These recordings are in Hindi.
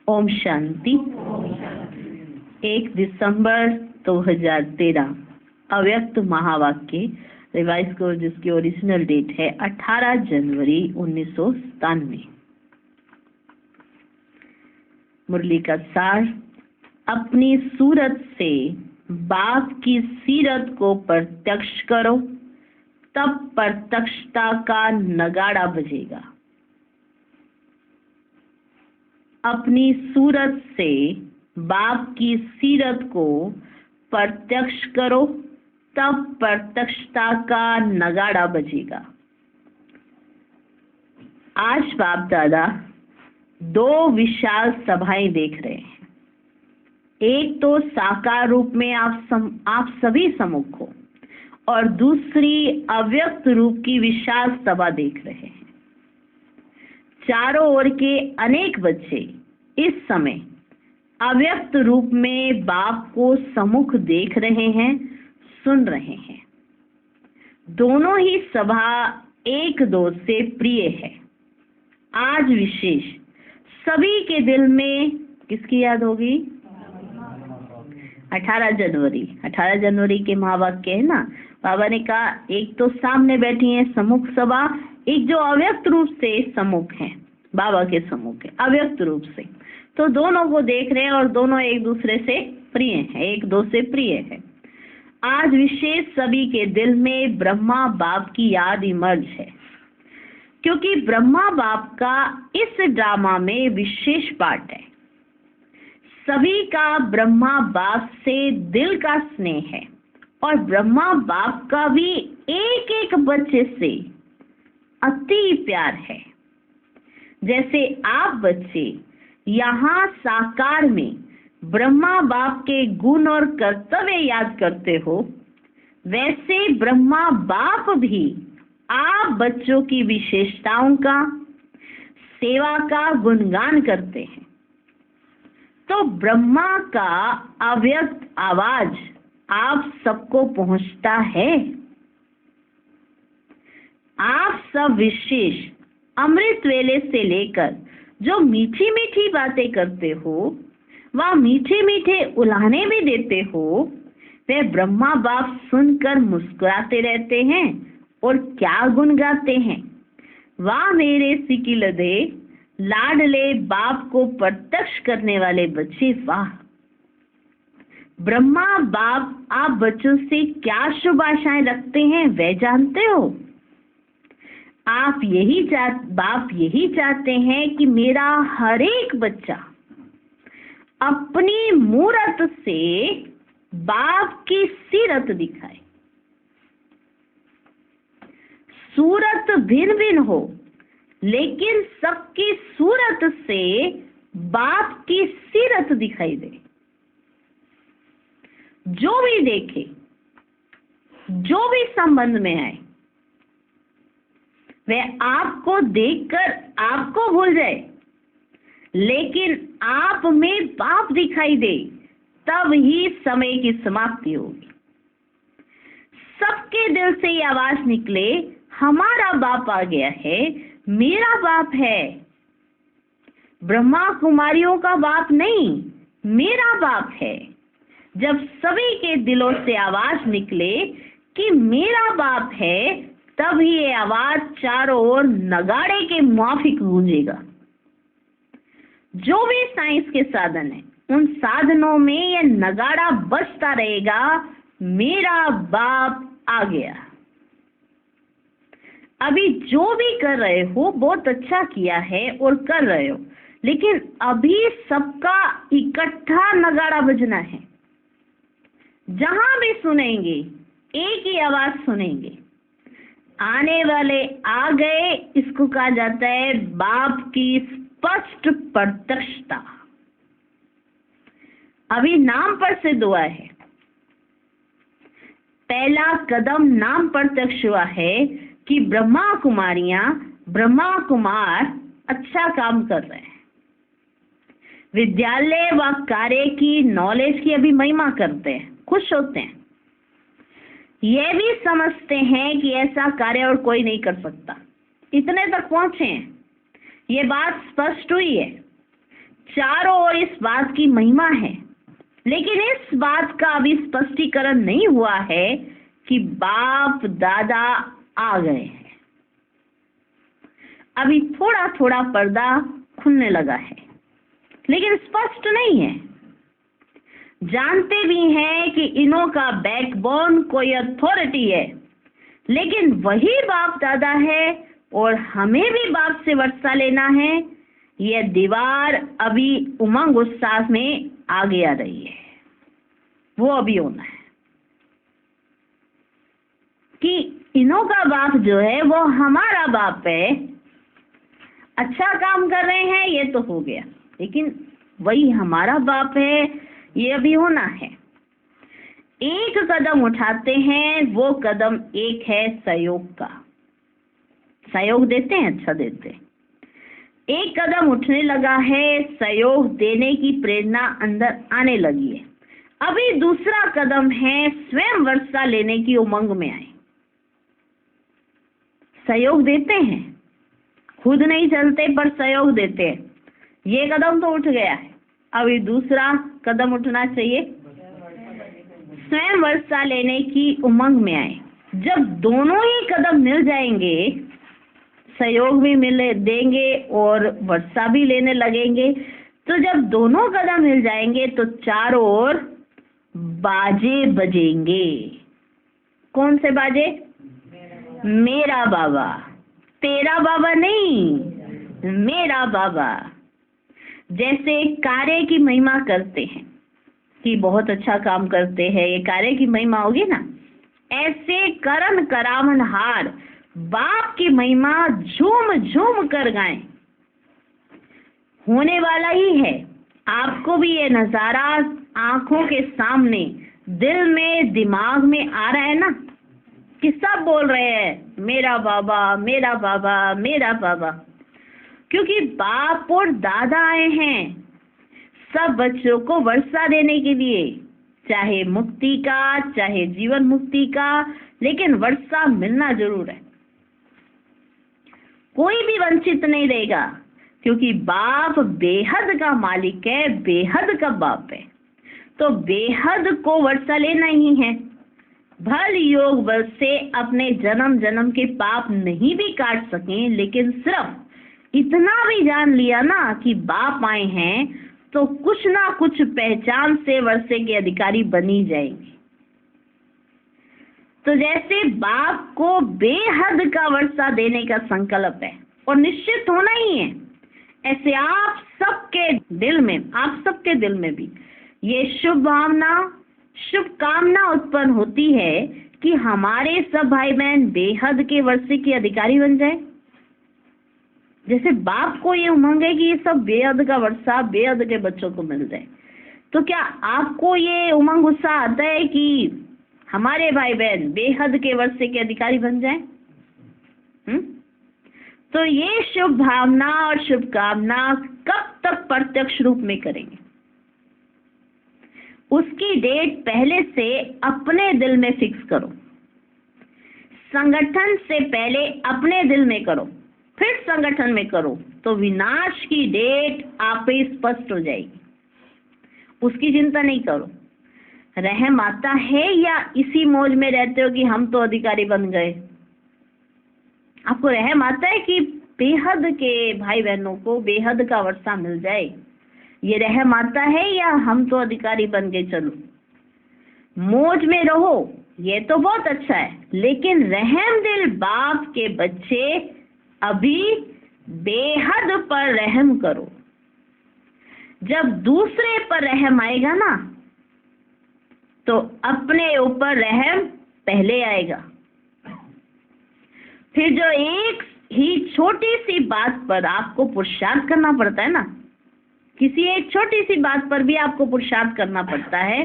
ओम शांति। 1 दिसंबर 2013 अव्यक्त महावाक्य रिवाइज कोर्स, जिसकी ओरिजिनल डेट है 18 जनवरी 1997। मुरली का सार: अपनी सूरत से बाप की सीरत को प्रत्यक्ष करो, तब प्रत्यक्षता का नगाड़ा बजेगा। अपनी सूरत से बाप की सीरत को प्रत्यक्ष करो, तब प्रत्यक्षता का नगाड़ा बजेगा। आज बाप दादा 2 विशाल सभाएं देख रहे हैं। एक तो साकार रूप में आप सभी सम्मुख हो, और दूसरी अव्यक्त रूप की विशाल सभा देख रहे हैं। चारों ओर के अनेक बच्चे इस समय अव्यक्त रूप में बाप को सम्मुख देख रहे हैं, सुन रहे हैं। दोनों ही सभा एक दो से प्रिय है। आज विशेष सभी के दिल में किसकी याद होगी? 18 जनवरी के महावाक्य है ना। बाबा ने कहा एक तो सामने बैठी है सम्मुख सभा, एक जो अव्यक्त रूप से सम्मुख है, बाबा के सम्मुख है अव्यक्त रूप से। तो दोनों को देख रहे हैं और दोनों एक दूसरे से प्रिय हैं, एक दो से प्रिय है। आज विशेष सभी के दिल में ब्रह्मा बाप की याद इमर्ज है, क्योंकि ब्रह्मा बाप का इस ड्रामा में विशेष पार्ट है। सभी का ब्रह्मा बाप से दिल का स्नेह है, और ब्रह्मा बाप का भी एक एक बच्चे से अति प्यार है। जैसे आप बच्चे यहाँ साकार में ब्रह्मा बाप के गुण और कर्तव्य याद करते हो, वैसे ब्रह्मा बाप भी आप बच्चों की विशेषताओं का, सेवा का गुणगान करते हैं। तो ब्रह्मा का अव्यक्त आवाज आप सबको पहुंचता है। आप सब विशेष अमृत वेले से लेकर जो मीठी मीठी बातें करते हो, वह मीठे मीठे उल्हाने भी देते हो, वे ब्रह्मा बाप सुनकर मुस्कुराते रहते हैं और क्या गुण गाते हैं। वाह मेरे सिकिलदे लाडले बाप को प्रत्यक्ष करने वाले बच्चे, वाह। ब्रह्मा बाप आप बच्चों से क्या शुभ आशाएं रखते हैं, वह जानते हो। बाप यही चाहते हैं कि मेरा हर एक बच्चा अपनी मूरत से बाप की सीरत दिखाए। सूरत भिन्न भिन्न हो, लेकिन सबकी सूरत से बाप की सीरत दिखाई दे। जो भी देखे, जो भी संबंध में आए, वह आपको देखकर आपको भूल जाए, लेकिन आप में बाप दिखाई दे, तब ही समय की समाप्ति होगी। सबके दिल से ये आवाज निकले, हमारा बाप आ गया है, मेरा बाप है। ब्रह्मा कुमारियों का बाप नहीं, मेरा बाप है। जब सभी के दिलों से आवाज निकले कि मेरा बाप है, तब ये आवाज चारों ओर नगाड़े के माफिक गूंजेगा। जो भी साइंस के साधन है, उन साधनों में यह नगाड़ा बजता रहेगा, मेरा बाप आ गया। अभी जो भी कर रहे हो बहुत अच्छा किया है और कर रहे हो, लेकिन अभी सबका इकट्ठा नगाड़ा बजना है। जहां भी सुनेंगे एक ही आवाज सुनेंगे, आने वाले आ गए। इसको कहा जाता है बाप की स्पष्ट प्रत्यक्षता। अभी नाम पर से दुआ है। पहला कदम नाम प्रत्यक्ष हुआ है कि ब्रह्मा कुमारियां, ब्रह्मा कुमार अच्छा काम कर रहे हैं। विद्यालय व कार्य की नॉलेज की अभी महिमा करते हैं, खुश होते हैं। यह भी समझते हैं कि ऐसा कार्य और कोई नहीं कर सकता। इतने तक पहुंचे हैं, ये बात स्पष्ट हुई है। चारों ओर इस बात की महिमा है, लेकिन इस बात का अभी स्पष्टीकरण नहीं हुआ है कि बाप दादा आ गए हैं। अभी थोड़ा थोड़ा पर्दा खुलने लगा है, लेकिन स्पष्ट नहीं है। जानते भी हैं कि इन्हों का बैकबोन कोई अथॉरिटी है, लेकिन वही बाप दादा है और हमें भी बाप से वर्षा लेना है। यह दीवार अभी उमंग उत्साह में आगे आ रही है, वो अभी होना है कि इन्हों का बाप जो है वो हमारा बाप है। अच्छा काम कर रहे हैं ये तो हो गया, लेकिन वही हमारा बाप है, ये अभी होना है। एक कदम उठाते हैं, वो कदम एक है सहयोग का। सहयोग देते हैं, अच्छा देते हैं। एक कदम उठने लगा है, सहयोग देने की प्रेरणा अंदर आने लगी है। अभी दूसरा कदम है स्वयं वर्षा लेने की उमंग में आए। सहयोग देते हैं, खुद नहीं चलते पर सहयोग देते हैं। ये कदम तो उठ गया है, अभी दूसरा कदम उठना चाहिए, स्वयं वर्षा लेने की उमंग में आए। जब दोनों ही कदम मिल जाएंगे, सहयोग भी मिले देंगे और वर्षा भी लेने लगेंगे, तो जब दोनों कदम मिल जाएंगे तो चारों ओर बाजे बजेंगे। कौन से बाजे? मेरा बाबा, तेरा बाबा नहीं, मेरा बाबा। जैसे कार्य की महिमा करते हैं कि बहुत अच्छा काम करते हैं, ये कार्य की महिमा होगी ना, ऐसे करन करावन हार बाप की महिमा झूम झूम कर गाएं। होने वाला ही है। आपको भी ये नजारा आंखों के सामने, दिल में, दिमाग में आ रहा है ना कि सब बोल रहे हैं मेरा बाबा, मेरा बाबा, मेरा बाबा, क्योंकि बाप और दादा आए हैं सब बच्चों को वर्षा देने के लिए, चाहे मुक्ति का, चाहे जीवन मुक्ति का, लेकिन वर्षा मिलना जरूर है। कोई भी वंचित नहीं रहेगा, क्योंकि बाप बेहद का मालिक है, बेहद का बाप है, तो बेहद को वर्षा लेना ही है। भल योग बल से अपने जन्म जन्म के पाप नहीं भी काट सकें, लेकिन सिर्फ इतना भी जान लिया ना कि बाप आए हैं, तो कुछ ना कुछ पहचान से वर्षे के अधिकारी बनी जाएंगे। तो जैसे बाप को बेहद का वर्षा देने का संकल्प है और निश्चित होना ही है, ऐसे आप सबके दिल में, आप सबके दिल में भी ये शुभ भावना, शुभ कामना उत्पन्न होती है कि हमारे सब भाई बहन बेहद के वर्षे के अधिकारी बन जाए। जैसे बाप को ये उमंग है कि ये सब बेहद का वर्षा बेहद के बच्चों को मिल जाए, तो क्या आपको ये उमंग उत्साह आता है कि हमारे भाई बहन बेहद के वर्षे के अधिकारी बन जाएं? तो ये शुभ भावना और शुभकामना कब तक प्रत्यक्ष रूप में करेंगे? उसकी डेट पहले से अपने दिल में फिक्स करो। संगठन से पहले अपने दिल में करो, फिर संगठन में करो, तो विनाश की डेट आप ही स्पष्ट हो जाएगी। उसकी चिंता नहीं करो। रहम आता है या इसी मौज में रहते हो कि हम तो अधिकारी बन गए? आपको रहम आता है कि बेहद के भाई बहनों को बेहद का वर्षा मिल जाए? ये रहम आता है या हम तो अधिकारी बन गए चलो मौज में रहो? ये तो बहुत अच्छा है, लेकिन रहम दिल बाप के बच्चे अभी बेहद पर रहम करो। जब दूसरे पर रहम आएगा ना, तो अपने ऊपर रहम पहले आएगा। फिर जो एक ही छोटी सी बात पर आपको पुरुषार्थ करना पड़ता है ना, किसी एक छोटी सी बात पर भी आपको पुरुषार्थ करना पड़ता है,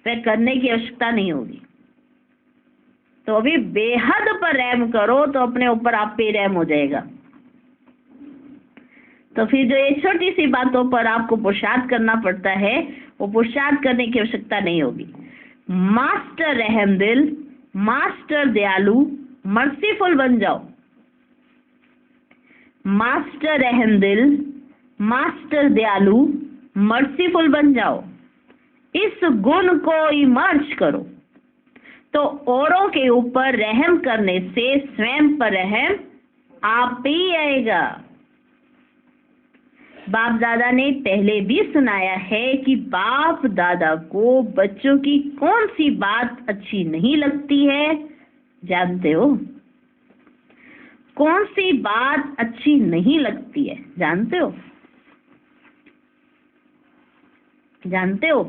वह करने की आवश्यकता नहीं होगी। तो अभी बेहद पर रहम करो, तो अपने ऊपर आप पे रहम हो जाएगा। तो फिर जो ये छोटी सी बातों पर आपको पुरुषार्थ करना पड़ता है, वो पुरुषार्थ करने की आवश्यकता नहीं होगी। मास्टर रहम दिल, मास्टर दयालु, मर्सीफुल बन जाओ। मास्टर रहम दिल, मास्टर दयालु, मर्सीफुल बन जाओ, इस गुण को इमर्ज करो, तो औरों के ऊपर रहम करने से स्वयं पर रहम आप ही आएगा। बाप दादा ने पहले भी सुनाया है कि बाप दादा को बच्चों की कौन सी बात अच्छी नहीं लगती है, जानते हो? कौन सी बात अच्छी नहीं लगती है, जानते हो? जानते हो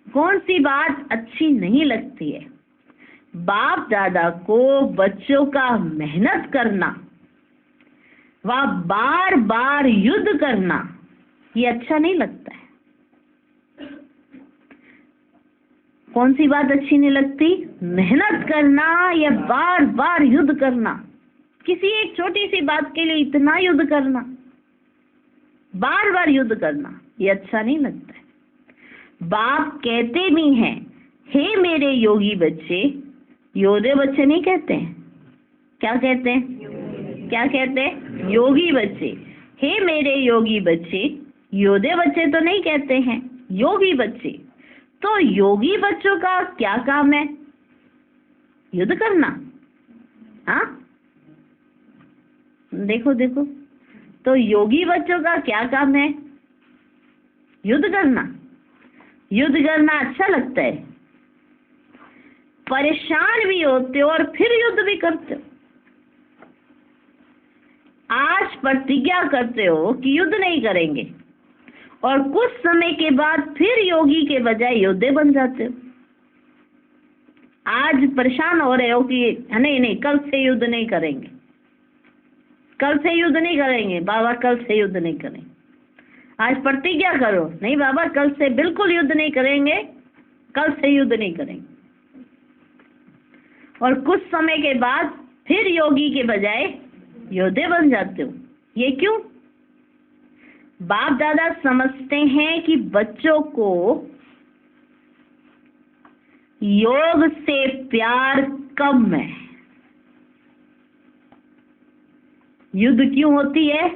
कौन सी बात अच्छी नहीं लगती है? बाप दादा को बच्चों का मेहनत करना व बार बार युद्ध करना ये अच्छा नहीं लगता है। कौन सी बात अच्छी नहीं लगती? मेहनत करना या बार बार युद्ध करना। किसी एक छोटी सी बात के लिए इतना युद्ध करना, बार बार युद्ध करना, ये अच्छा नहीं लगता है। बाप कहते भी हैं, हे मेरे योगी बच्चे, योधे बच्चे नहीं कहते हैं, क्या कहते हैं? क्या कहते हैं? योगी बच्चे। हे मेरे योगी बच्चे, योधे बच्चे तो नहीं कहते हैं, योगी बच्चे। तो योगी बच्चों का क्या काम है? युद्ध करना। हाँ, देखो देखो, तो योगी बच्चों का क्या काम है? युद्ध करना। युद्ध करना अच्छा लगता है? परेशान भी होते हो और फिर युद्ध भी करते हो। आज प्रतिज्ञा करते हो कि युद्ध नहीं करेंगे और कुछ समय के बाद फिर योगी के बजाय योद्धे बन जाते हो। आज परेशान हो रहे हो कि नहीं नहीं, कल से युद्ध नहीं करेंगे, कल से युद्ध नहीं करेंगे बाबा, कल से युद्ध नहीं करेंगे। आज प्रतिज्ञा करो, नहीं बाबा कल से बिल्कुल युद्ध नहीं करेंगे, कल से युद्ध नहीं करेंगे। और कुछ समय के बाद फिर योगी के बजाय योद्धे बन जाते हो। ये क्यों? बाप दादा समझते हैं कि बच्चों को योग से प्यार कम है। युद्ध क्यों होती है?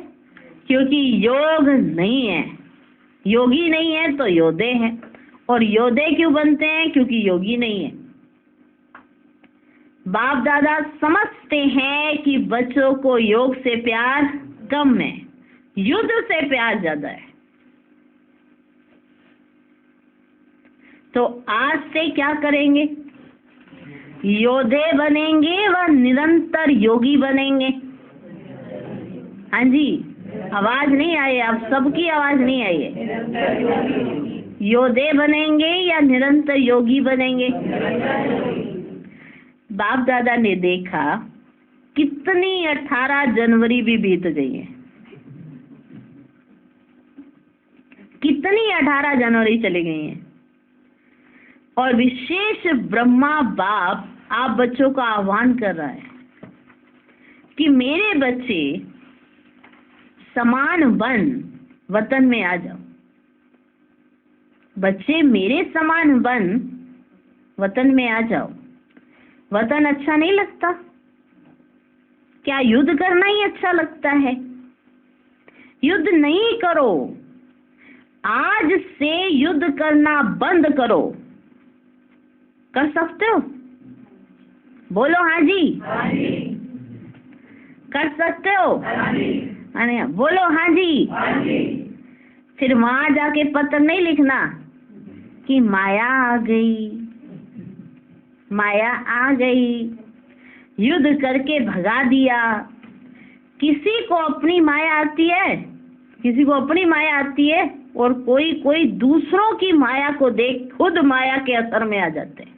क्योंकि योग नहीं है। योगी नहीं है तो योद्धे हैं, और योद्धे क्यों बनते हैं? क्योंकि योगी नहीं है। बाप दादा समझते हैं कि बच्चों को योग से प्यार कम है, युद्ध से प्यार ज्यादा है। तो आज से क्या करेंगे? योद्धे बनेंगे व निरंतर योगी बनेंगे। हाँ जी, आवाज नहीं आई, आप सबकी आवाज नहीं आई है। योद्धे बनेंगे या निरंतर योगी बनेंगे? बाप दादा ने देखा कितनी 18 जनवरी भी बीत गई है, कितनी 18 जनवरी चली गई है, और विशेष ब्रह्मा बाप आप बच्चों का आह्वान कर रहा है कि मेरे बच्चे समान बन वतन में आ जाओ। बच्चे मेरे समान बन वतन में आ जाओ। वतन अच्छा नहीं लगता? क्या युद्ध करना ही अच्छा लगता है? युद्ध नहीं करो, आज से युद्ध करना बंद करो। कर सकते हो? बोलो हाँ जी। हाँ जी। कर सकते हो? हाँ जी। अरे बोलो हाँ जी। हाँ जी। फिर वहां जाके पत्र नहीं लिखना कि माया आ गई, माया आ गई, युद्ध करके भगा दिया। किसी को अपनी माया आती है, किसी को अपनी माया आती है, और कोई कोई दूसरों की माया को देख खुद माया के असर में आ जाते हैं।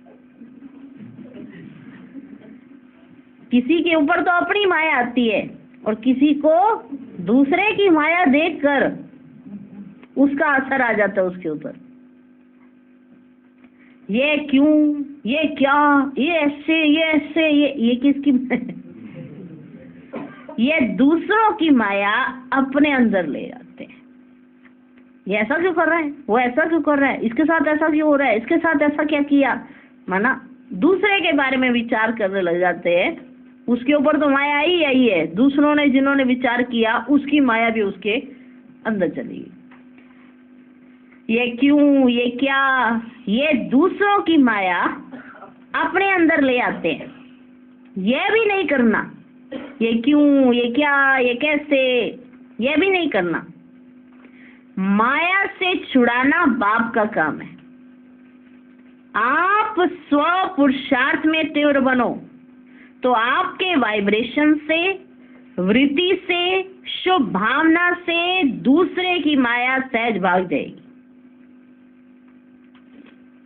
किसी के ऊपर तो अपनी माया आती है और किसी को दूसरे की माया देखकर उसका असर आ जाता है उसके ऊपर। ये क्यों, ये क्या, ये ऐसे, ये ऐसे, ये किसकी ये दूसरों की माया अपने अंदर ले जाते हैं। ये ऐसा क्यों कर रहा है, वो ऐसा क्यों कर रहा है, इसके साथ ऐसा क्यों हो रहा है, इसके साथ ऐसा क्या किया, माना दूसरे के बारे में विचार करने लग जाते हैं। उसके ऊपर तो माया ही आई है, दूसरों ने जिन्होंने विचार किया उसकी माया भी उसके अंदर चली गई। ये क्यों, ये क्या, ये दूसरों की माया अपने अंदर ले आते हैं। ये भी नहीं करना, ये क्यों, ये क्या, ये कैसे, ये भी नहीं करना। माया से छुड़ाना बाप का काम है। आप स्व पुरुषार्थ में तीव्र बनो तो आपके वाइब्रेशन से, वृत्ति से, शुभ भावना से दूसरे की माया सहज भाग जाएगी।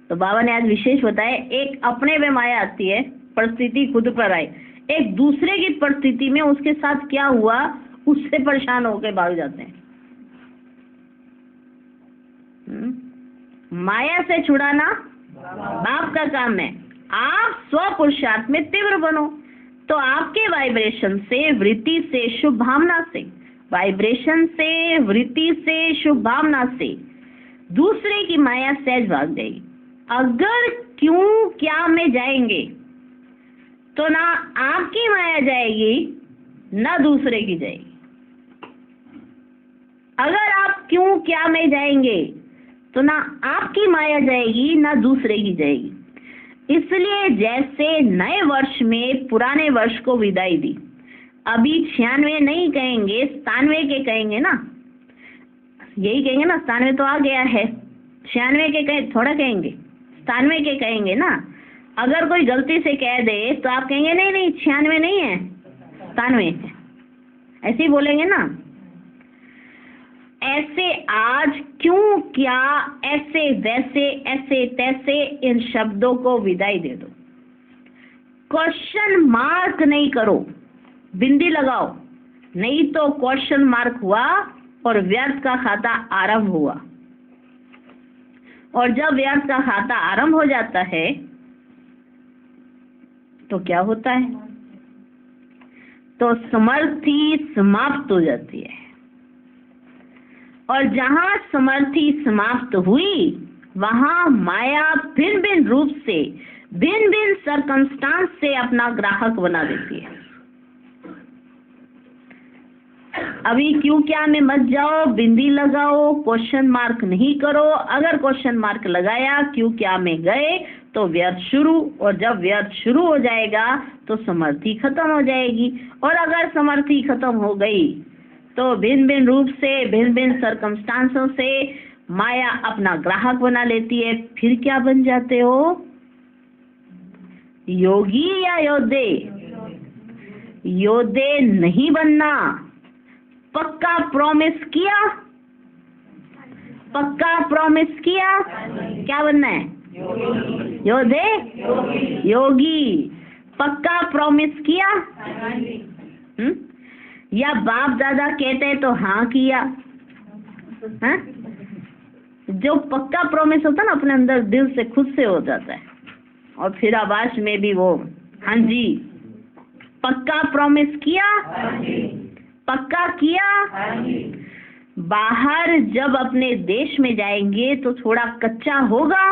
तो बाबा ने आज विशेष बताया, एक अपने में माया आती है, परिस्थिति खुद पर आई, एक दूसरे की परिस्थिति में उसके साथ क्या हुआ उससे परेशान होकर भाग जाते हैं। माया से छुड़ाना बाप का काम है। आप स्व पुरुषार्थ में तीव्र बनो तो आपके वाइब्रेशन से, वृत्ति से, शुभ भावना से, वाइब्रेशन से, वृत्ति से, शुभ भावना से दूसरे की माया सहज भाग जाएगी। अगर क्यों क्या में जाएंगे तो ना आपकी माया जाएगी ना दूसरे की जाएगी। अगर आप क्यों क्या में जाएंगे तो ना आपकी माया जाएगी ना दूसरे की जाएगी। इसलिए जैसे नए वर्ष में पुराने वर्ष को विदाई दी, अभी 96 नहीं कहेंगे, 97 के कहेंगे ना, यही कहेंगे ना, 97 तो आ गया है, 96 के कहें थोड़ा कहेंगे, 97 के कहेंगे ना। अगर कोई गलती से कह दे तो आप कहेंगे नहीं नहीं 96 नहीं है 97 है, ऐसे ही बोलेंगे ना। ऐसे आज क्यों क्या, ऐसे वैसे, ऐसे तैसे, इन शब्दों को विदाई दे दो। क्वेश्चन मार्क नहीं करो, बिंदी लगाओ, नहीं तो क्वेश्चन मार्क हुआ और व्यर्थ का खाता आरंभ हुआ। और जब व्यर्थ का खाता आरंभ हो जाता है तो क्या होता है, तो समर्थी समाप्त हो जाती है। और जहां समर्थी समाप्त हुई वहां माया भिन्न भिन्न रूप से, भिन्न भिन्न सरकमस्टांस से अपना ग्राहक बना देती है। अभी क्यों क्या में मत जाओ, बिंदी लगाओ, क्वेश्चन मार्क नहीं करो। अगर क्वेश्चन मार्क लगाया, क्यों क्या में गए तो व्यर्थ शुरू, और जब व्यर्थ शुरू हो जाएगा तो समर्थी खत्म हो जाएगी। और अगर समर्थी खत्म हो गई तो भिन्न भिन्न रूप से, भिन्न भिन्न सरकमस्टांसों से माया अपना ग्राहक बना लेती है। फिर क्या बन जाते हो, योगी या योद्धे? योद्धे नहीं बनना। पक्का प्रॉमिस किया, पक्का प्रॉमिस किया, क्या बनना है? योद्धे, योगी। पक्का प्रॉमिस किया, या बाप दादा कहते तो हाँ किया। हा? जो पक्का प्रॉमिस होता है ना, अपने अंदर दिल से खुद से हो जाता है, और फिर आवाज में भी वो हाँ जी। पक्का प्रॉमिस किया, पक्का किया। बाहर जब अपने देश में जाएंगे तो थोड़ा कच्चा होगा।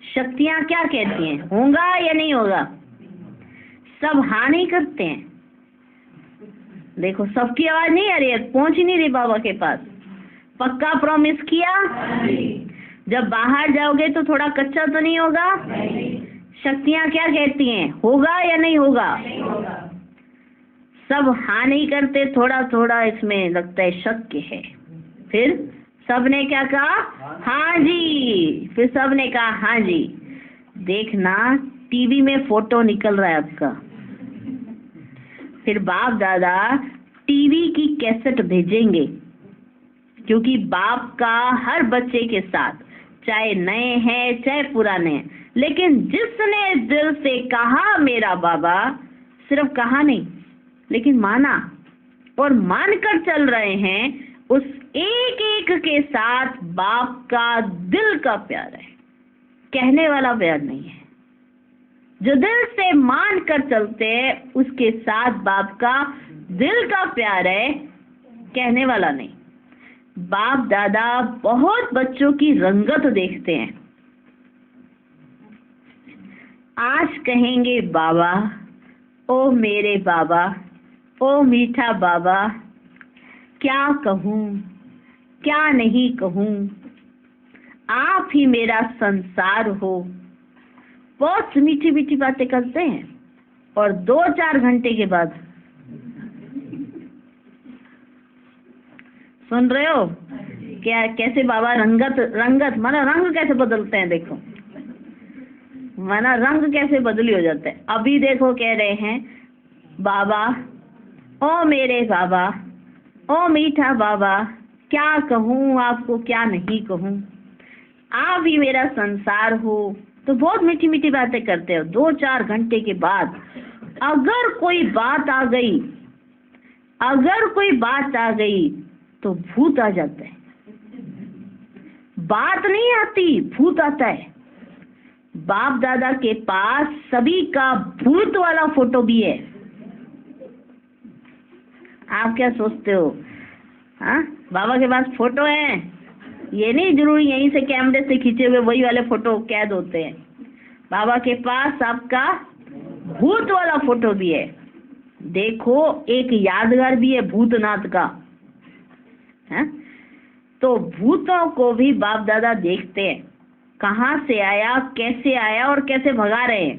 शक्तियां क्या कहती हैं, होगा या नहीं होगा? सब हाँ नहीं करते हैं। देखो सबकी आवाज नहीं आ रही है, पहुंच ही नहीं रही बाबा के पास। पक्का प्रॉमिस किया, जब बाहर जाओगे तो थोड़ा कच्चा तो नहीं होगा? शक्तियां क्या कहती हैं, होगा या नहीं होगा? सब हाँ नहीं करते, थोड़ा थोड़ा इसमें लगता है शक है। फिर सबने क्या कहा, हाँ जी। फिर सबने कहा हाँ जी। देखना टीवी में फोटो निकल रहा है आपका। फिर बाप दादा टीवी की कैसेट भेजेंगे, क्योंकि बाप का हर बच्चे के साथ, चाहे नए हैं चाहे पुराने हैं, लेकिन जिसने दिल से कहा मेरा बाबा, सिर्फ कहा नहीं लेकिन माना, और मानकर चल रहे हैं, उस एक एक के साथ बाप का दिल का प्यार है, कहने वाला प्यार नहीं है। जो दिल से मान कर चलते हैं उसके साथ बाप का दिल का प्यार है, कहने वाला नहीं। बाप दादा बहुत बच्चों की रंगत देखते हैं। आज कहेंगे बाबा, ओ मेरे बाबा, ओ मीठा बाबा, क्या कहूँ क्या नहीं कहूँ, आप ही मेरा संसार हो। बहुत मीठी मीठी बातें करते हैं और 2-4 घंटे के बाद सुन रहे हो क्या, कैसे बाबा रंगत माना रंग कैसे बदलते हैं, देखो माना रंग कैसे बदली हो जाता है। अभी देखो कह रहे हैं बाबा, ओ मेरे बाबा, ओ मीठा बाबा, क्या कहूँ आपको क्या नहीं कहूँ, आप ही मेरा संसार हो। तो बहुत मीठी मीठी बातें करते हो। 2-4 घंटे के बाद अगर कोई बात आ गई तो भूत आ जाता है। बात नहीं आती, भूत आता है। बाप दादा के पास सभी का भूत वाला फोटो भी है। आप क्या सोचते हो? हाँ, बाबा के पास फोटो है, ये नहीं जरूरी यहीं से कैमरे से खींचे हुए वही वाले फोटो कैद होते हैं। बाबा के पास आपका भूत वाला फोटो भी है। देखो एक यादगार भी है भूतनाथ का है। तो भूतों को भी बाप दादा देखते हैं, कहाँ से आया, कैसे आया और कैसे भगा रहे हैं।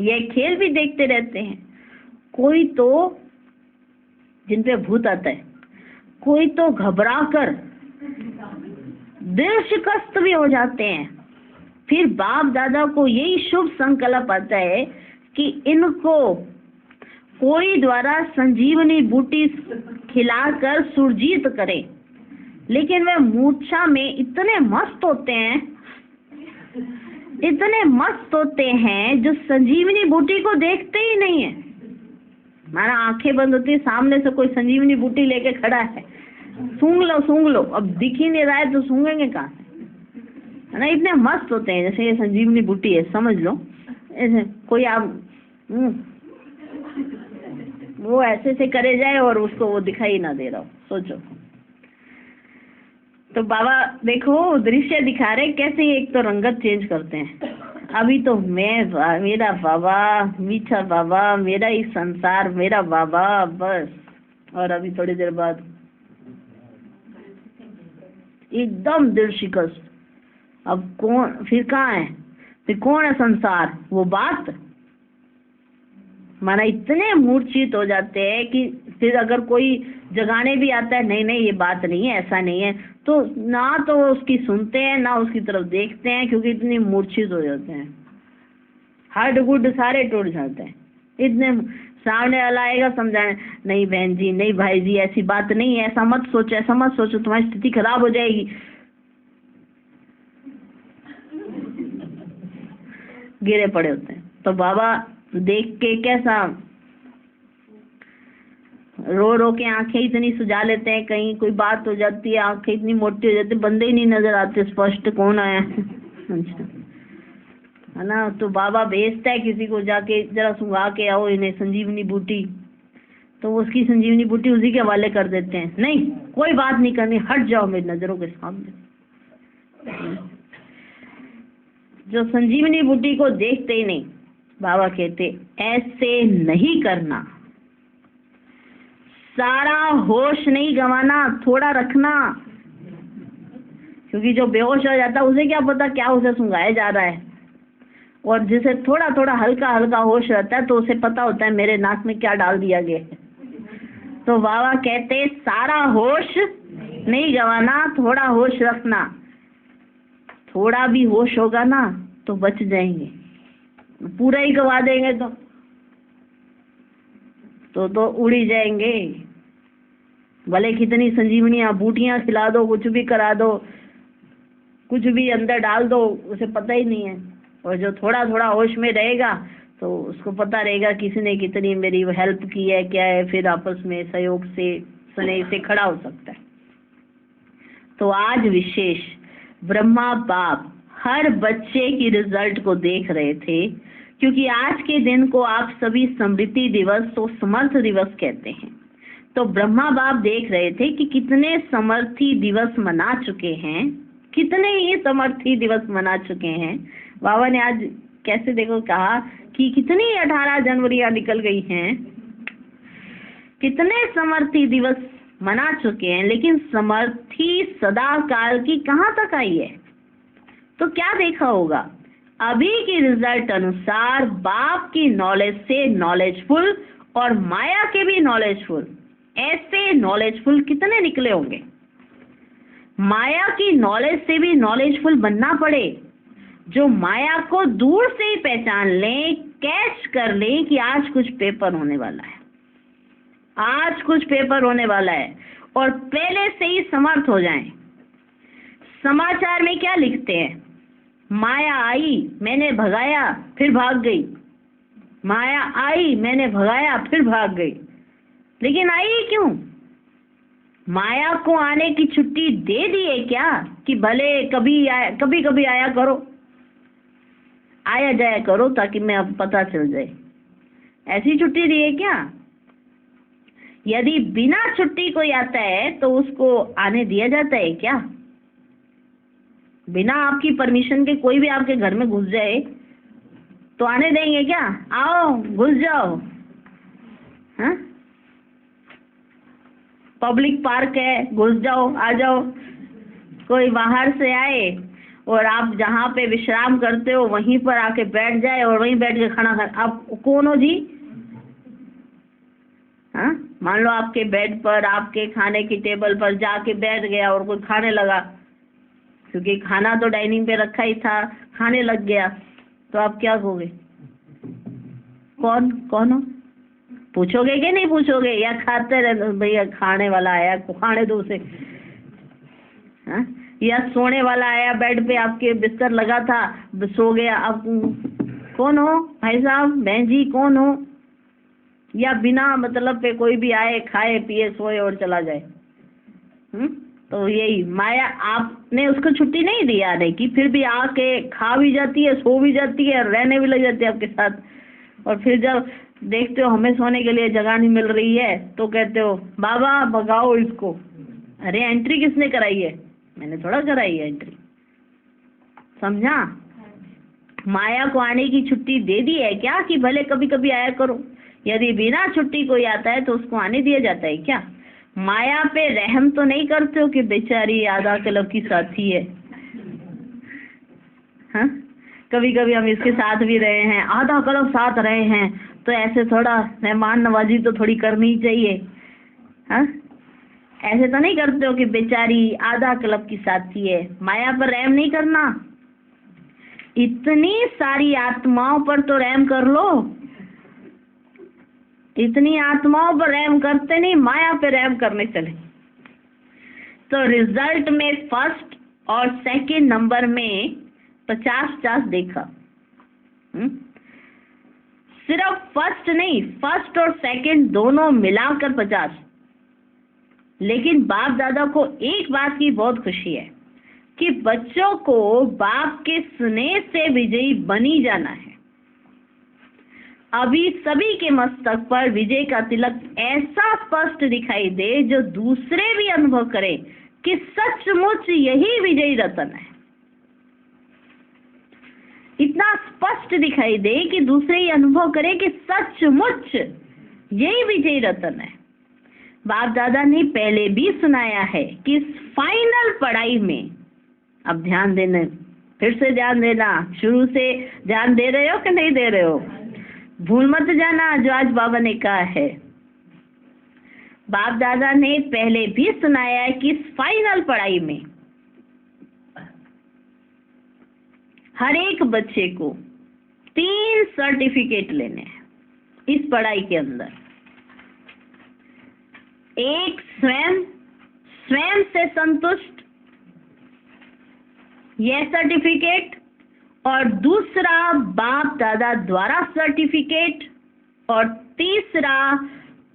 ये खेल भी देखते रहते हैं। कोई तो जिन पे भूत आता है, कोई तो घबरा कर दिल शिकस्त भी हो जाते हैं। फिर बाप दादा को यही शुभ संकल्प आता है कि इनको कोई द्वारा संजीवनी बूटी खिलाकर सुरजीत करे। लेकिन वे मूर्छा में इतने मस्त होते हैं जो संजीवनी बूटी को देखते ही नहीं है। माना आंखें बंद होती है, सामने से कोई संजीवनी बूटी लेके खड़ा है, सूंघ लो। अब दिख ही नहीं रहा है तो सूंघेंगे कहाँ से, है ना। इतने मस्त होते हैं जैसे ये संजीवनी बूटी है, समझ लो। ऐसे कोई आप वो ऐसे करे जाए और उसको वो दिखाई ना दे रहा हो, सोचो। तो बाबा देखो दृश्य दिखा रहे कैसे एक तो रंगत चेंज करते हैं। अभी तो मेरा बाबा, मीठा बाबा, मेरा ही संसार, मेरा बाबा, बस। और अभी थोड़ी देर बाद एकदम दिल शिकस्त। अब कौन फिर कहाँ है, फिर कौन है संसार, वो बात। माना इतने मूर्छित हो जाते हैं कि फिर अगर कोई जगाने भी आता है, नहीं ये बात नहीं है, ऐसा नहीं है, तो ना तो उसकी सुनते हैं ना उसकी तरफ देखते हैं, क्योंकि इतनी मूर्छित हो जाते हैं। हड्ड गुड्ड सारे टूट जाते हैं। इतने सामने वाला आएगा समझाने, नहीं बहन जी, नहीं भाई जी, ऐसी बात नहीं है, ऐसा मत सोचो, तुम्हारी स्थिति खराब हो जाएगी। गिरे पड़े होते हैं। तो बाबा देख के कैसा रो के आंखें इतनी सुझा लेते हैं, कहीं कोई बात हो जाती है आंखें इतनी मोटी हो जाती है, बंदे ही नहीं नजर आते स्पष्ट कौन आया है ना। तो बाबा भेजता है किसी को, जाके जरा सुंघा के आओ इन्हें संजीवनी बूटी। तो उसकी संजीवनी बूटी उसी के हवाले कर देते हैं, नहीं कोई बात नहीं करनी, हट जाओ मेरी नजरों के सामने। जो संजीवनी बूटी को देखते ही नहीं, बाबा कहते ऐसे नहीं करना, सारा होश नहीं गंवाना, थोड़ा रखना। क्योंकि जो बेहोश हो जाता है उसे क्या पता क्या उसे सुंघाया जा रहा है, और जिसे थोड़ा थोड़ा हल्का हल्का होश रहता है तो उसे पता होता है मेरे नाक में क्या डाल दिया गया है। तो बाबा कहते सारा होश नहीं गंवाना, थोड़ा होश रखना। थोड़ा भी होश होगा ना तो बच जाएंगे, पूरा ही गवा देंगे तो उड़ी जाएंगे। भले कितनी संजीवनियां बूटियां खिला दो, कुछ भी करा दो, कुछ भी अंदर डाल दो, उसे पता ही नहीं है। और जो थोड़ा थोड़ा होश में रहेगा तो उसको पता रहेगा किसी ने कितनी मेरी हेल्प की है, क्या है, फिर आपस में सहयोग से स्नेह से खड़ा हो सकता है। तो आज विशेष ब्रह्मा बाप हर बच्चे की रिजल्ट को देख रहे थे, क्योंकि आज के दिन को आप सभी स्मृति दिवस तो समर्थ दिवस कहते हैं। तो ब्रह्मा बाप देख रहे थे कि कितने समर्थी दिवस मना चुके हैं, कितने ही समर्थी दिवस मना चुके हैं। बाबा ने आज कैसे देखो कहा कि कितनी 18 जनवरियां निकल गई हैं, कितने समर्थी दिवस मना चुके हैं, लेकिन समर्थी सदा काल की कहाँ तक आई है, तो क्या देखा होगा, अभी की रिजल्ट अनुसार बाप की नॉलेज से नॉलेजफुल और माया के भी नॉलेजफुल, ऐसे नॉलेजफुल कितने निकले होंगे। माया की नॉलेज से भी नॉलेजफुल बनना पड़े, जो माया को दूर से ही पहचान लें, कैच कर लें कि आज कुछ पेपर होने वाला है, आज कुछ पेपर होने वाला है, और पहले से ही समर्थ हो जाएं। समाचार में क्या लिखते हैं, माया आई मैंने भगाया फिर भाग गई, माया आई मैंने भगाया फिर भाग गई। लेकिन आई क्यों? माया को आने की छुट्टी दे दी है क्या कि भले कभी कभी आया करो, आया जाया करो ताकि मैं अब पता चल जाए, ऐसी छुट्टी दी है क्या? यदि बिना छुट्टी कोई आता है तो उसको आने दिया जाता है क्या? बिना आपकी परमिशन के कोई भी आपके घर में घुस जाए तो आने देंगे क्या? आओ घुस जाओ। हाँ, पब्लिक पार्क है, घुस जाओ, आ जाओ। कोई बाहर से आए और आप जहाँ पे विश्राम करते हो वहीं पर आके बैठ जाए और वहीं बैठ के खाना खा, आप कौन हो जी? हाँ, मान लो आपके बेड पर, आपके खाने की टेबल पर जाके बैठ गया और कोई खाने लगा, क्योंकि खाना तो डाइनिंग पे रखा ही था, खाने लग गया, तो आप क्या कहोगे? कौन हो? पूछोगे कि नहीं पूछोगे, या खाते रहे भैया खाने वाला आया खाने दो उसे? हाँ? या सोने वाला आया बेड पे, आपके बिस्तर लगा था, सो गया, अब कौन हो भाई साहब, बहन जी कौन हो? या बिना मतलब पे कोई भी आए, खाए पिए सोए और चला जाए। तो यही माया, आपने उसको छुट्टी नहीं दी आने की, फिर भी आके खा भी जाती है, सो भी जाती है, रहने भी लग जाती है आपके साथ, और फिर जब देखते हो हमें सोने के लिए जगह नहीं मिल रही है तो कहते हो बाबा भगाओ इसको। अरे एंट्री किसने कराई है? मैंने थोड़ा कराई है एंट्री, समझा? माया को आने की छुट्टी दे दी है क्या कि भले कभी कभी आया करो? यदि बिना छुट्टी कोई आता है तो उसको आने दिया जाता है क्या? माया पे रहम तो नहीं करते हो कि बेचारी आधा क्लब की साथी है। हाँ, कभी कभी हम इसके साथ भी रहे हैं, आधा क्लब साथ रहे हैं, तो ऐसे थोड़ा मेहमान नवाजी तो थोड़ी करनी ही चाहिए। हाँ, ऐसे तो नहीं करते हो कि बेचारी आधा क्लब की साथी है। माया पर रहम नहीं करना, इतनी सारी आत्माओं पर तो रहम कर लो। इतनी आत्माओं पर रहम करते नहीं, माया पे रहम करने चले। तो रिजल्ट में फर्स्ट और सेकंड नंबर में 50-50 देखा। सिर्फ फर्स्ट नहीं, फर्स्ट और सेकंड दोनों मिलाकर 50। लेकिन बाप दादा को एक बात की बहुत खुशी है कि बच्चों को बाप के स्नेह से विजयी बनी जाना है। अभी सभी के मस्तक पर विजय का तिलक ऐसा स्पष्ट दिखाई दे जो दूसरे भी अनुभव करें कि सचमुच यही विजयी रतन है। इतना स्पष्ट दिखाई दे कि दूसरे ही अनुभव करें कि सचमुच यही विजयी रतन है। बाप दादा ने पहले भी सुनाया है कि इस फाइनल पढ़ाई में, अब ध्यान देना, फिर से ध्यान देना, शुरू से ध्यान दे रहे हो कि नहीं दे रहे हो? भूल मत जाना जो आज बाबा ने कहा है। बाप दादा ने पहले भी सुनाया है कि इस फाइनल पढ़ाई में हर एक बच्चे को 3 सर्टिफिकेट लेने हैं इस पढ़ाई के अंदर। एक स्वयं से संतुष्ट, यह सर्टिफिकेट, और दूसरा बाप दादा द्वारा सर्टिफिकेट, और तीसरा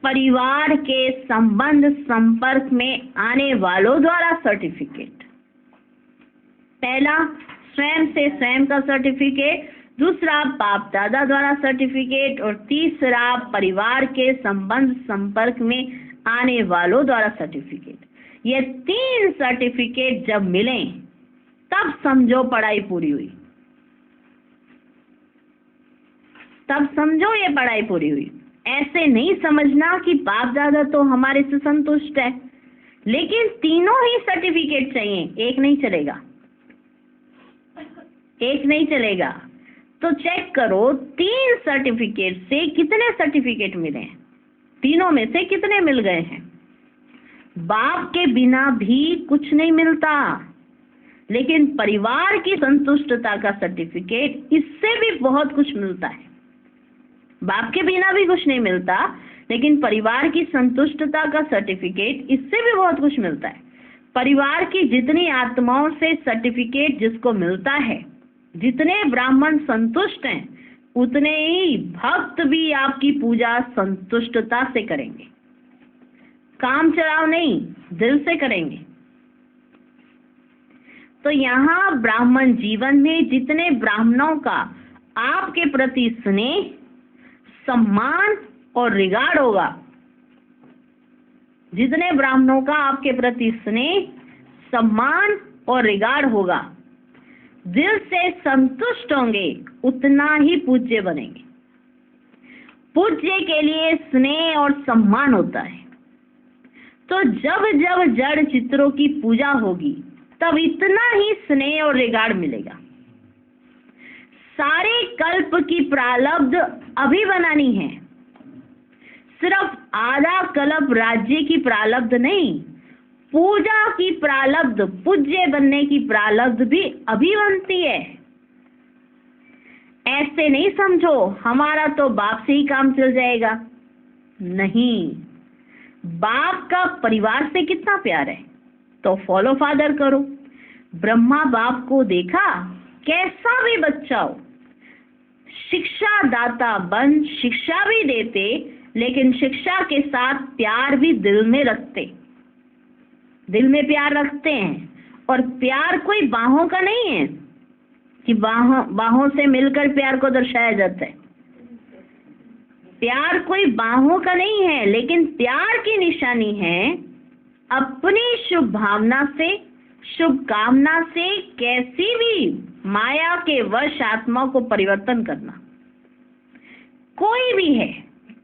परिवार के संबंध संपर्क में आने वालों द्वारा सर्टिफिकेट। पहला स्वयं से स्वयं का सर्टिफिकेट, दूसरा बाप दादा द्वारा सर्टिफिकेट, और तीसरा परिवार के संबंध संपर्क में आने वालों द्वारा सर्टिफिकेट। ये 3 सर्टिफिकेट जब मिले तब समझो पढ़ाई पूरी हुई, तब समझो ये पढ़ाई पूरी हुई। ऐसे नहीं समझना कि बाप दादा तो हमारे से संतुष्ट है, लेकिन तीनों ही सर्टिफिकेट चाहिए, एक नहीं चलेगा। एक नहीं चलेगा। तो चेक करो 3 सर्टिफिकेट से कितने सर्टिफिकेट मिले हैं, तीनों में से कितने मिल गए हैं। बाप के बिना भी कुछ नहीं मिलता, लेकिन परिवार की संतुष्टता का सर्टिफिकेट, इससे भी बहुत कुछ मिलता है। बाप के बिना भी कुछ नहीं मिलता, लेकिन परिवार की संतुष्टता का सर्टिफिकेट, इससे भी बहुत कुछ मिलता है। परिवार की जितनी आत्माओं से सर्टिफिकेट जिसको मिलता है, जितने ब्राह्मण संतुष्ट हैं, उतने ही भक्त भी आपकी पूजा संतुष्टता से करेंगे। काम चलाओ नहीं, दिल से करेंगे। तो यहाँ ब्राह्मण जीवन में जितने ब्राह्मणों का आपके प्रति स्नेह, सम्मान और रिगार्ड होगा, जितने ब्राह्मणों का आपके प्रति स्नेह, सम्मान और रिगार्ड होगा, दिल से संतुष्ट होंगे, उतना ही पूज्य बनेंगे। पूज्य के लिए स्नेह और सम्मान होता है। तो जब जब जड़ चित्रों की पूजा होगी, तब इतना ही स्नेह और रिगार्ड मिलेगा। सारे कल्प की प्रारब्ध अभी बनानी है, सिर्फ आधा कल्प राज्य की प्रारब्ध नहीं, पूजा की प्रारब्ध, पूज्य बनने की प्रारब्ध भी अभी बनती है। ऐसे नहीं समझो हमारा तो बाप से ही काम चल जाएगा, नहीं। बाप का परिवार से कितना प्यार है, तो फॉलो फादर करो। ब्रह्मा बाप को देखा, कैसा भी बच्चा हो, शिक्षा दाता बन शिक्षा भी देते, लेकिन शिक्षा के साथ प्यार भी दिल में रखते, दिल में प्यार रखते हैं। और प्यार कोई बाहों का नहीं है कि बाहों से मिलकर प्यार को दर्शाया जाता है। प्यार कोई बाहों का नहीं है, लेकिन प्यार की निशानी है अपनी शुभ भावना से, शुभ कामना से कैसी भी माया के वश आत्मा को परिवर्तन करना। कोई भी है,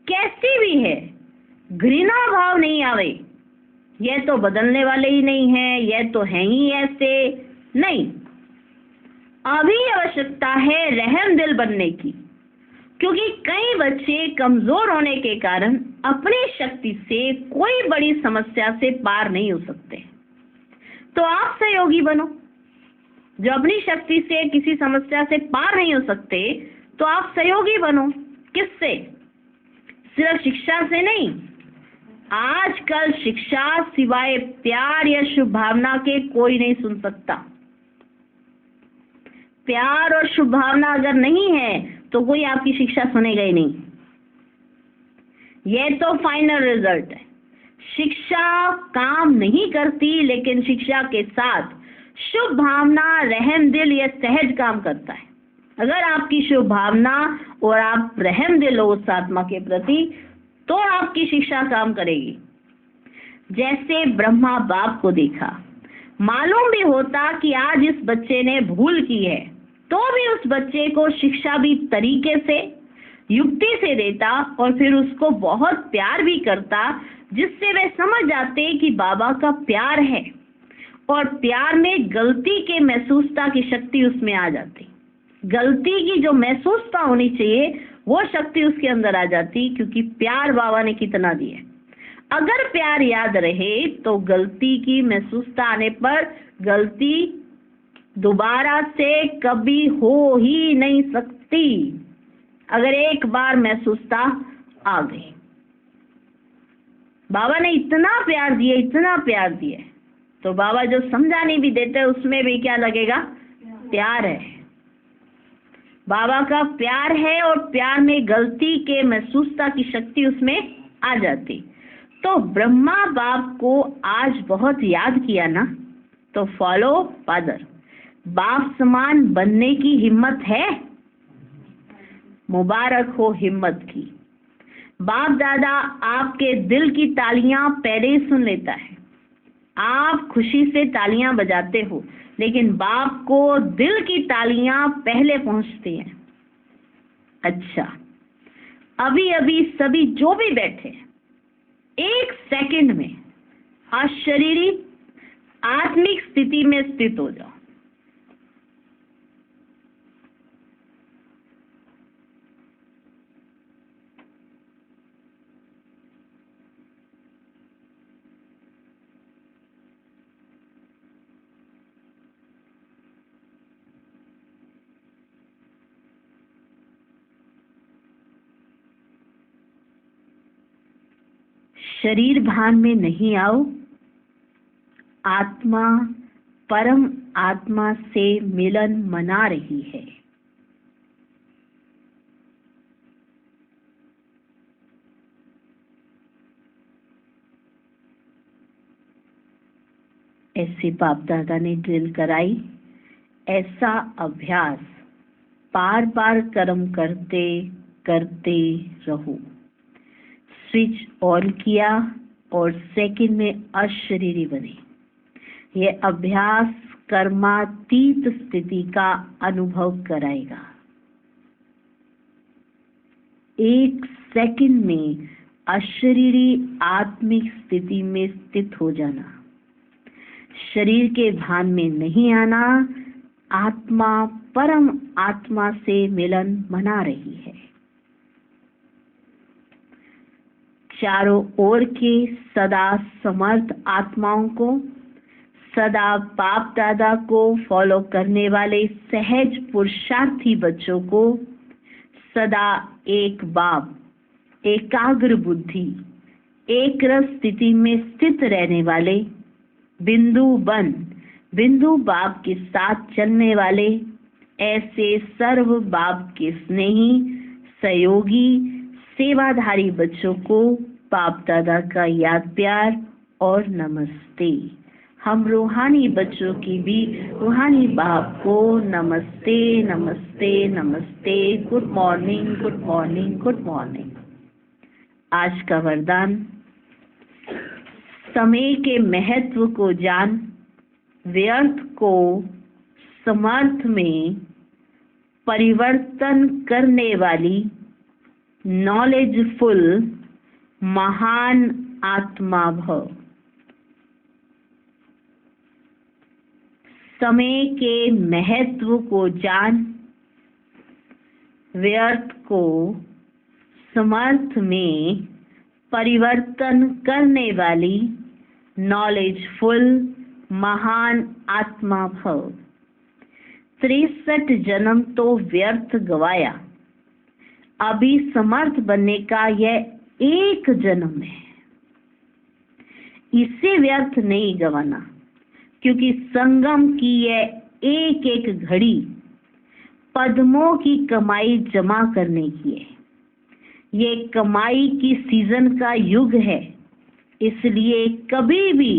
कैसी भी है, घृणा भाव नहीं आवे, यह तो बदलने वाले ही नहीं है, यह तो है ही ऐसे नहीं। अभी आवश्यकता है रहम दिल बनने की, क्योंकि कई बच्चे कमजोर होने के कारण अपनी शक्ति से कोई बड़ी समस्या से पार नहीं हो सकते। तो आप सहयोगी बनो। जो अपनी शक्ति से किसी समस्या से पार नहीं हो सकते, तो आप सहयोगी बनो। किससे? सिर्फ शिक्षा से नहीं। आजकल शिक्षा सिवाय प्यार या शुभ भावना के कोई नहीं सुन सकता। प्यार और शुभ भावना अगर नहीं है, तो कोई आपकी शिक्षा सुनेगा ही नहीं। यह तो फाइनल रिजल्ट है। शिक्षा काम नहीं करती, लेकिन शिक्षा के साथ शुभ भावना, रहम दिल, यह सहज काम करता है। अगर आपकी शुभ भावना और आप रहम दिल हो उस आत्मा के प्रति, तो आपकी शिक्षा काम करेगी। जैसे ब्रह्मा बाप को देखा, मालूम भी होता कि आज इस बच्चे ने भूल की है, तो भी उस बच्चे को शिक्षा भी तरीके से, युक्ति से देता और फिर उसको बहुत प्यार भी करता, जिससे वे समझ जाते कि बाबा का प्यार है। और प्यार में गलती के महसूसता की शक्ति उसमें आ जाती। गलती की जो महसूसता होनी चाहिए, वो शक्ति उसके अंदर आ जाती, क्योंकि प्यार बाबा ने कितना दिया। अगर प्यार याद रहे, तो गलती की महसूसता आने पर गलती दोबारा से कभी हो ही नहीं सकती, अगर एक बार महसूसता आ गई। बाबा ने इतना प्यार दिया, इतना प्यार दिया, तो बाबा जो समझाने भी देते हैं उसमें भी क्या लगेगा? प्यार है। बाबा का प्यार है और प्यार में गलती के महसूसता की शक्ति उसमें आ जाती। तो ब्रह्मा बाप को आज बहुत याद किया ना, तो फॉलो फादर। बाप समान बनने की हिम्मत है? मुबारक हो हिम्मत की। बाप दादा आपके दिल की तालियां पहले ही सुन लेता है। आप खुशी से तालियां बजाते हो, लेकिन बाप को दिल की तालियां पहले पहुंचती हैं। अच्छा, अभी अभी सभी जो भी बैठे, एक सेकंड में अशारीरिक आत्मिक स्थिति में स्थित हो जाओ। शरीर भान में नहीं आओ। आत्मा परम आत्मा से मिलन मना रही है। ऐसे बाप दादा ने ड्रिल कराई। ऐसा अभ्यास बार बार कर्म करते करते रहो। स्विच ऑन किया और सेकंड में अशरीरी बने। यह अभ्यास कर्मातीत स्थिति का अनुभव कराएगा। एक सेकंड में अशरीरी आत्मिक स्थिति में स्थित हो जाना। शरीर के भान में नहीं आना। आत्मा परम आत्मा से मिलन मना रही है। चारों ओर के सदा समर्थ आत्माओं को, सदा बाप दादा को फॉलो करने वाले सहज पुरुषार्थी बच्चों को, सदा एक बाप, एकाग्र बुद्धि, एक रस स्थिति में स्थित रहने वाले, बिंदु बाप के साथ चलने वाले, ऐसे सर्व बाप के स्नेही सहयोगी सेवाधारी बच्चों को बाप दादा का याद प्यार और नमस्ते। हम रूहानी बच्चों की भी रूहानी बाप को नमस्ते नमस्ते नमस्ते। Good morning good morning good morning. आज का वरदान, समय के महत्व को जान, व्यर्थ को समर्थ में परिवर्तन करने वाली नॉलेजफुल महान आत्मा भव। समय के महत्व को जान, व्यर्थ को समर्थ में परिवर्तन करने वाली नॉलेजफुल महान आत्मा भव। 63 जन्म तो व्यर्थ गवाया। अभी समर्थ बनने का यह एक जन्म है। इसे व्यर्थ नहीं गवाना, क्योंकि संगम की यह एक एक घड़ी पद्मों की कमाई जमा करने की है। ये कमाई की सीजन का युग है। इसलिए कभी भी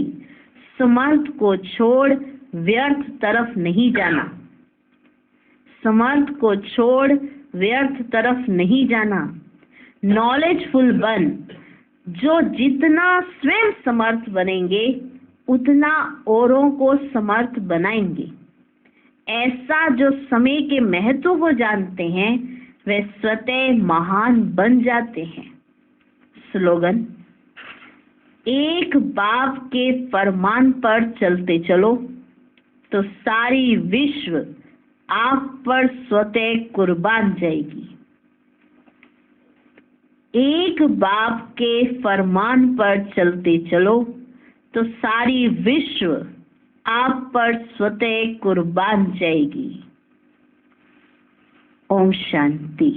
समर्थ को छोड़ व्यर्थ तरफ नहीं जाना। समर्थ को छोड़ व्यर्थ तरफ नहीं जाना। नॉलेजफुल बन। जो जितना स्वयं समर्थ बनेंगे उतना औरों को समर्थ बनाएंगे। ऐसा जो समय के महत्व को जानते हैं वे स्वतः महान बन जाते हैं। स्लोगन, एक बाप के फरमान पर चलते चलो तो सारी विश्व आप पर स्वतः कुर्बान जाएगी। एक बाप के फरमान पर चलते चलो तो सारी विश्व आप पर स्वतः कुर्बान जाएगी। ओम शांति।